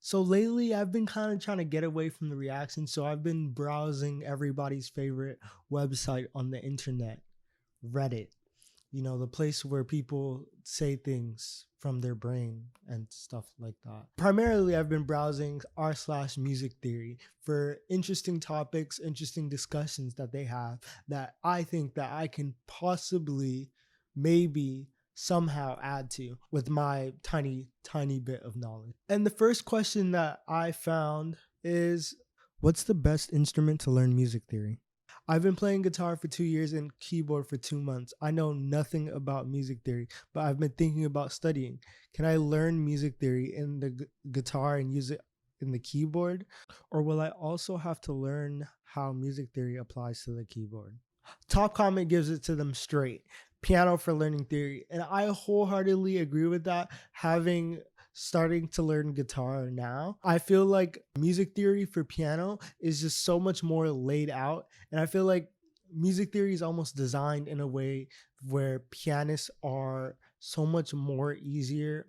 So lately, I've been kind of trying to get away from the reaction. So I've been browsing everybody's favorite website on the internet, Reddit. The place where people say things from their brain and stuff like that. Primarily, I've been browsing r slash music theory for interesting topics, interesting discussions that they have that I think that I can possibly, maybe somehow add to with my tiny bit of knowledge. And the first question that I found is, what's the best instrument to learn music theory? I've been playing guitar for 2 years and keyboard for 2 months. I know nothing about music theory, but I've been thinking about studying. Can I learn music theory in the guitar and use it in the keyboard? Or will I also have to learn how music theory applies to the keyboard? Top comment gives it to them straight. Piano for learning theory. And I wholeheartedly agree with that. Having starting to learn guitar now, I feel like music theory for piano is just so much more laid out. And I feel like music theory is almost designed in a way where pianists are so much more easier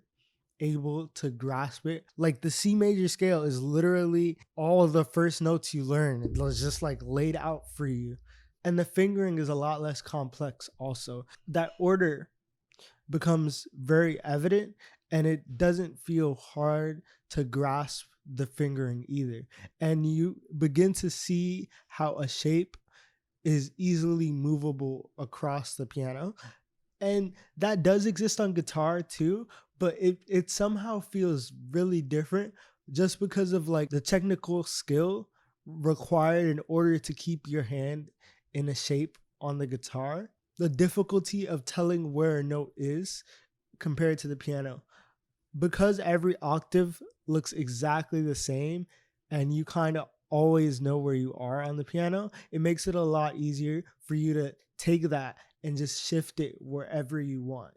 able to grasp it. Like the C major scale is literally all of the first notes you learn. It's just like laid out for you. And the fingering is a lot less complex also. That order becomes very evident and it doesn't feel hard to grasp the fingering either. And you begin to see how a shape is easily movable across the piano. And that does exist on guitar too, but it somehow feels really different just because of like the technical skill required in order to keep your hand in a shape on the guitar. The difficulty of telling where a note is compared to the piano. Because every octave looks exactly the same and you kind of always know where you are on the piano, it makes it a lot easier for you to take that and just shift it wherever you want.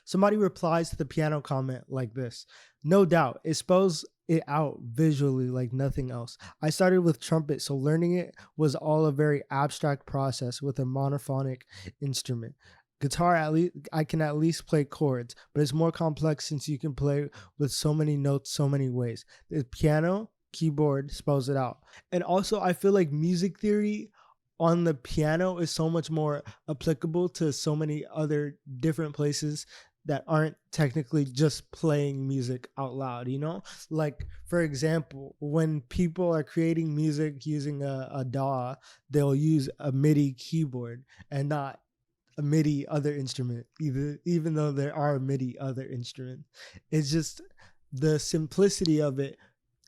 Somebody replies to the piano comment like this: no doubt, it spells it out visually like nothing else. I started with trumpet, so learning it was all a very abstract process with a monophonic instrument. Guitar, at least I can at least play chords, but it's more complex since you can play with so many notes so many ways. The piano, keyboard spells it out. And also I feel like music theory on the piano is so much more applicable to so many other different places that aren't technically just playing music out loud. Like, for example, when people are creating music using a DAW, they'll use a MIDI keyboard and not a MIDI other instrument, even though there are MIDI other instruments. It's just the simplicity of it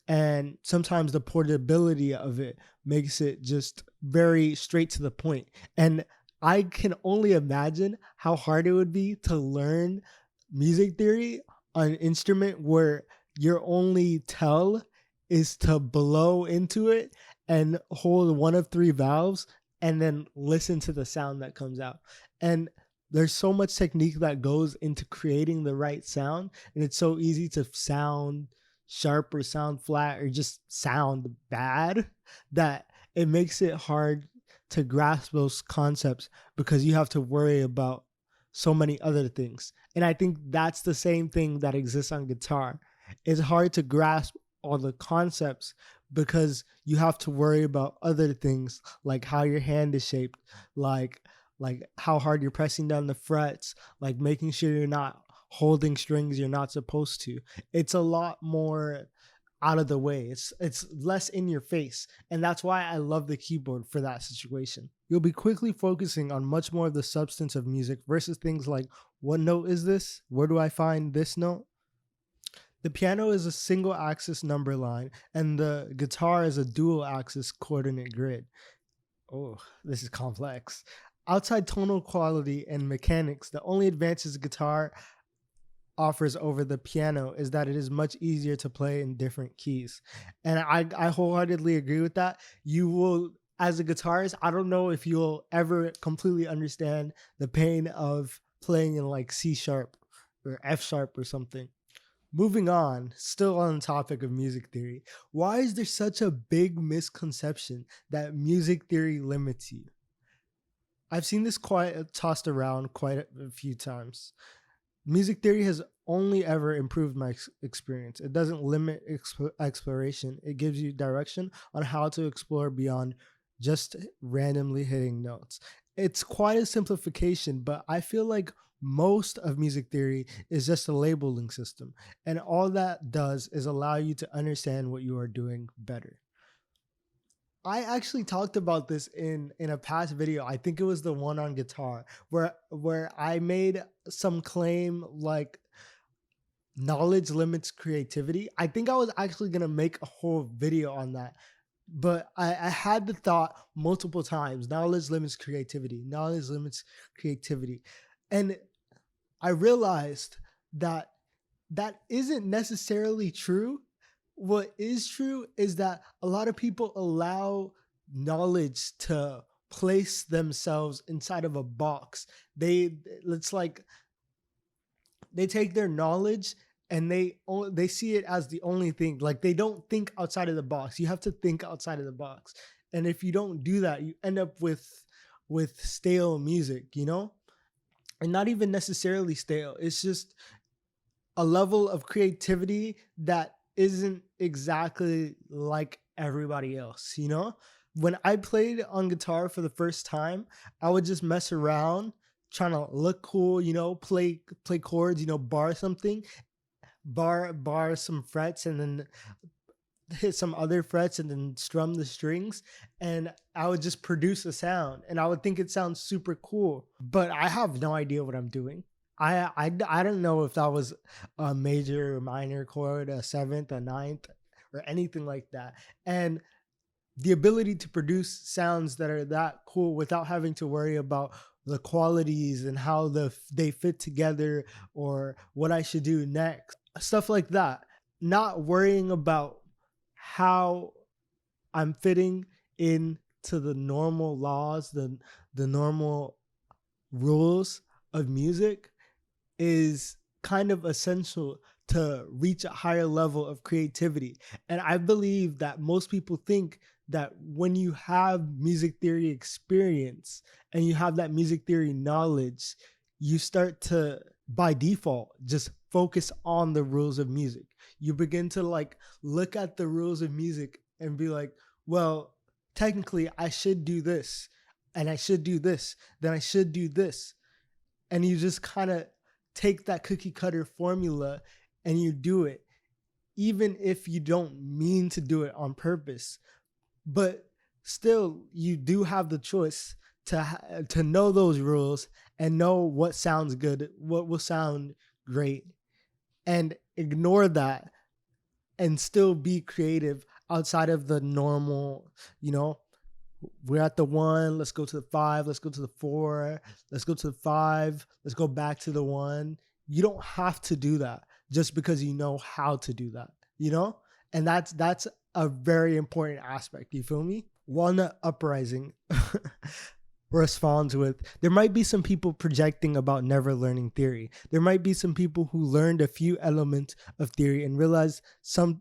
and sometimes the portability of it makes it just very straight to the point. And I can only imagine how hard it would be to learn music theory on an instrument where your only tell is to blow into it and hold one of three valves and then listen to the sound that comes out. And there's so much technique that goes into creating the right sound, and it's so easy to sound sharp or sound flat or just sound bad that it makes it hard to grasp those concepts because you have to worry about so many other things. And I think that's the same thing that exists on guitar. It's hard to grasp all the concepts because you have to worry about other things like how your hand is shaped, like how hard you're pressing down the frets, like making sure you're not holding strings you're not supposed to. It's a lot more out of the way. It's less in your face. And that's why I love the keyboard for that situation. You'll be quickly focusing on much more of the substance of music versus things like, what note is this? Where do I find this note? The piano is a single axis number line and the guitar is a dual axis coordinate grid. Oh, this is complex. Outside tonal quality and mechanics, the only advances guitar offers over the piano is that it is much easier to play in different keys. And I wholeheartedly agree with that. You will, as a guitarist, I don't know if you'll ever completely understand the pain of playing in like C sharp or F sharp or something. Moving on, still on the topic of music theory, why is there such a big misconception that music theory limits you? I've seen this quite tossed around quite a few times. Music theory has only ever improved my experience. It doesn't limit exploration. It gives you direction on how to explore beyond just randomly hitting notes. It's quite a simplification, but I feel like most of music theory is just a labeling system. And all that does is allow you to understand what you are doing better. I actually talked about this in a past video. I think it was the one on guitar where I made some claim like knowledge limits creativity. I think I was actually gonna make a whole video on that, but I had the thought multiple times: knowledge limits creativity. Knowledge limits creativity, and I realized that that isn't necessarily true. What is true is that a lot of people allow knowledge to place themselves inside of a box. It's like they take their knowledge and they see it as the only thing. Like they don't think outside of the box. You have to think outside of the box. And if you don't do that, you end up with stale music, you know? And not even necessarily stale. It's just a level of creativity that isn't exactly like everybody else, you know? When I played on guitar for the first time, I would just mess around trying to look cool, you know, play chords, you know, bar some frets and then hit some other frets and then strum the strings, and I would just produce a sound and I would think it sounds super cool, but I have no idea what I'm doing. I don't know if that was a major or minor chord, a seventh, a ninth, or anything like that. And the ability to produce sounds that are that cool without having to worry about the qualities and how they fit together or what I should do next, stuff like that. Not worrying about how I'm fitting into the normal laws, the normal rules of music is kind of essential to reach a higher level of creativity. And I believe that most people think that when you have music theory experience and you have that music theory knowledge, you start to, by default, just focus on the rules of music. You begin to like look at the rules of music and be like, well, technically I should do this and I should do this, then I should do this. And you just kind of take that cookie cutter formula and you do it, even if you don't mean to do it on purpose. But still, you do have the choice to know those rules and know what sounds good, what will sound great, and ignore that and still be creative outside of the normal, you know, we're at the 1, let's go to the 5, let's go to the 4, let's go to the 5, let's go back to the 1. You don't have to do that just because you know how to do that, you know? And that's a very important aspect. You feel me? Walnut Uprising responds with, there might be some people projecting about never learning theory. There might be some people who learned a few elements of theory and realized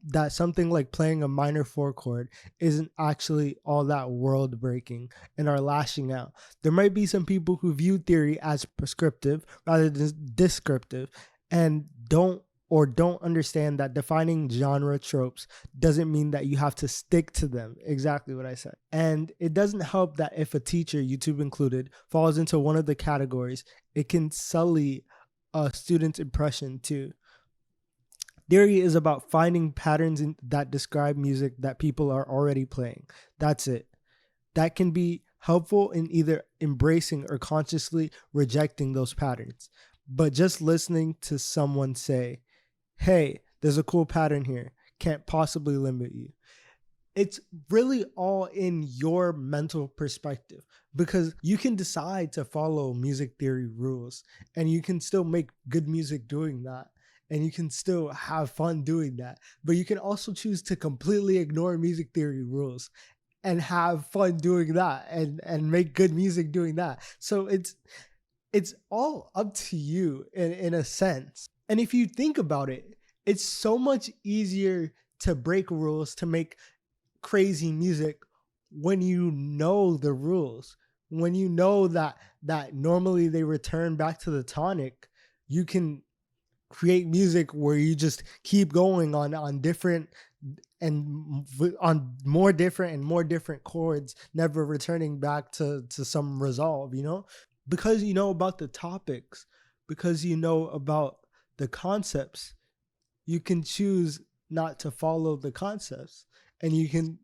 that something like playing a minor 4 chord isn't actually all that world breaking and are lashing out. There might be some people who view theory as prescriptive rather than descriptive and don't understand that defining genre tropes doesn't mean that you have to stick to them. Exactly what I said. And it doesn't help that if a teacher, YouTube included, falls into one of the categories, it can sully a student's impression too. Theory is about finding patterns that describe music that people are already playing. That's it. That can be helpful in either embracing or consciously rejecting those patterns. But just listening to someone say, hey, there's a cool pattern here, can't possibly limit you. It's really all in your mental perspective, because you can decide to follow music theory rules and you can still make good music doing that. And you can still have fun doing that. But you can also choose to completely ignore music theory rules and have fun doing that and make good music doing that. So it's all up to you in a sense. And if you think about it, it's so much easier to break rules, to make crazy music when you know the rules. When you know that normally they return back to the tonic, you can create music where you just keep going on different and on more different chords, never returning back to some resolve, because you know about the topics, because you know about the concepts, you can choose not to follow the concepts, and you can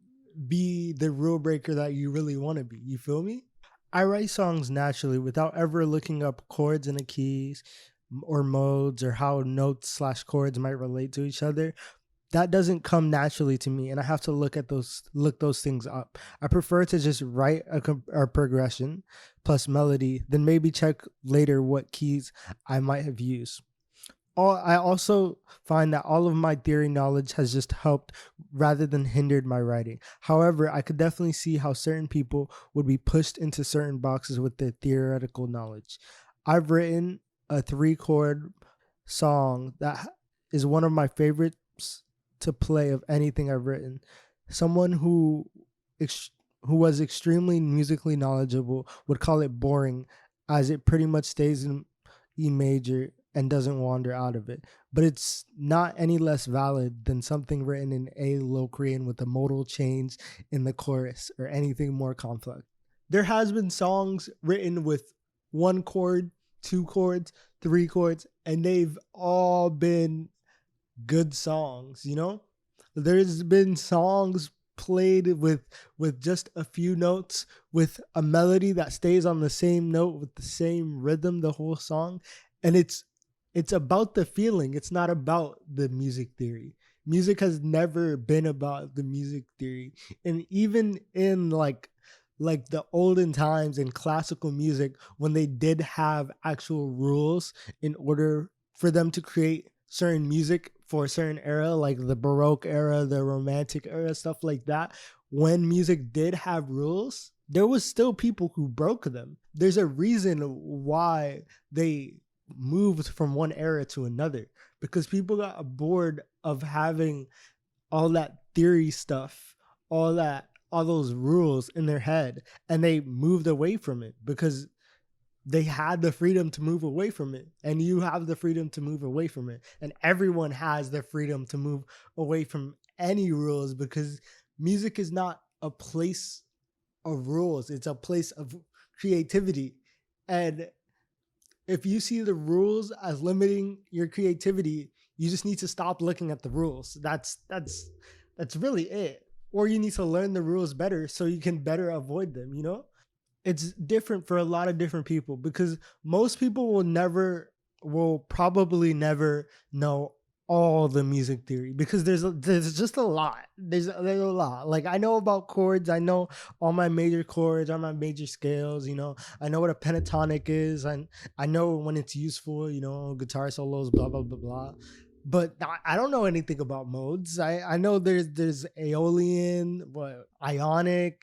be the rule breaker that you really want to be. You feel me? I write songs naturally without ever looking up chords in the keys or modes or how notes slash chords might relate to each other. That doesn't come naturally to me, and I have to look those things up. I prefer to just write a progression plus melody, then maybe check later what keys I might have used. I also find that all of my theory knowledge has just helped rather than hindered my writing. However, I could definitely see how certain people would be pushed into certain boxes with their theoretical knowledge. I've written a 3 chord song that is one of my favorites to play of anything I've written. Someone who was extremely musically knowledgeable would call it boring, as it pretty much stays in E major and doesn't wander out of it. But it's not any less valid than something written in A Locrian with a modal change in the chorus or anything more complex. There has been songs written with 1 chord, 2 chords, 3 chords, and they've all been good songs, There's been songs played with just a few notes, with a melody that stays on the same note with the same rhythm the whole song, and it's about the feeling. It's not about the music theory. Music has never been about the music theory. And even in like the olden times in classical music, when they did have actual rules in order for them to create certain music for a certain era, like the Baroque era, the Romantic era, stuff like that, when music did have rules, there was still people who broke them. There's a reason why they moved from one era to another, because people got bored of having all that theory stuff, all those rules in their head, and they moved away from it because they had the freedom to move away from it, and you have the freedom to move away from it, and everyone has the freedom to move away from any rules, because music is not a place of rules, it's a place of creativity. And if you see the rules as limiting your creativity, you just need to stop looking at the rules. That's really it. Or you need to learn the rules better so you can better avoid them. It's different for a lot of different people, because most people will probably never know all the music theory, because there's just a lot. There's a lot. Like, I know about chords, I know all my major chords, all my major scales, I know what a pentatonic is, and I know when it's useful, guitar solos, blah blah blah blah. But I don't know anything about modes. I know there's Aeolian, what Ionic,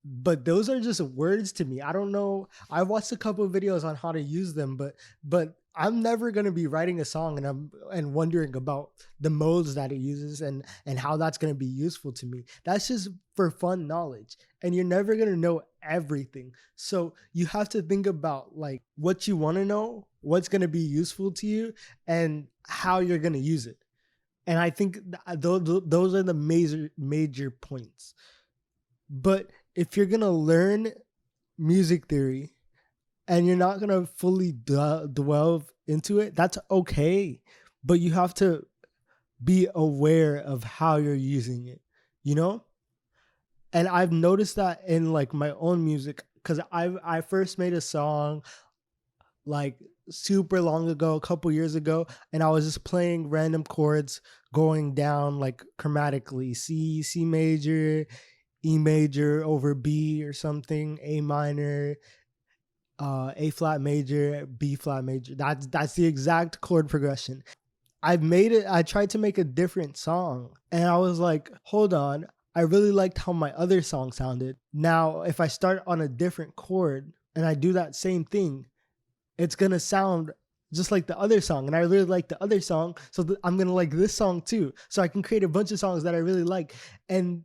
but those are just words to me. I don't know. I watched a couple of videos on how to use them, but I'm never gonna be writing a song and wondering about the modes that it uses and how that's gonna be useful to me. That's just for fun knowledge, and you're never gonna know everything. So you have to think about like what you want to know, what's gonna be useful to you, and how you're gonna use it. And I think those are the major points. But if you're gonna learn music theory and you're not gonna fully delve into it, that's okay. But you have to be aware of how you're using it, you know? And I've noticed that in like my own music, because I first made a song like super long ago, a couple years ago, and I was just playing random chords going down like chromatically, C major, E major over B or something, A minor, A flat major, B flat major. That's the exact chord progression. I tried to make a different song, and I was like, hold on, I really liked how my other song sounded. Now, if I start on a different chord and I do that same thing, it's gonna sound just like the other song, and I really like the other song, so I'm gonna like this song too. So I can create a bunch of songs that I really like, and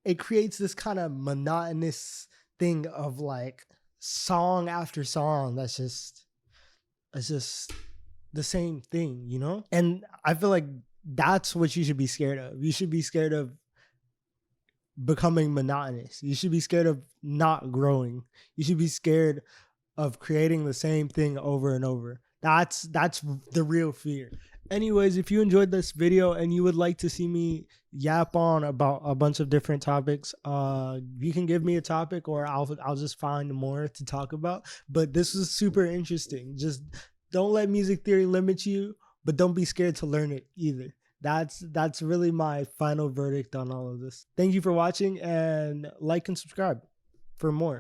it creates this kind of monotonous thing of like song after song. It's just the same thing, you know? And I feel like that's what you should be scared of. You should be scared of becoming monotonous. You should be scared of not growing. You should be scared of creating the same thing over and over. That's the real fear. Anyways, if you enjoyed this video and you would like to see me yap on about a bunch of different topics, you can give me a topic, or I'll just find more to talk about. But this was super interesting. Just don't let music theory limit you, but don't be scared to learn it either. That's really my final verdict on all of this. Thank you for watching, and like and subscribe for more.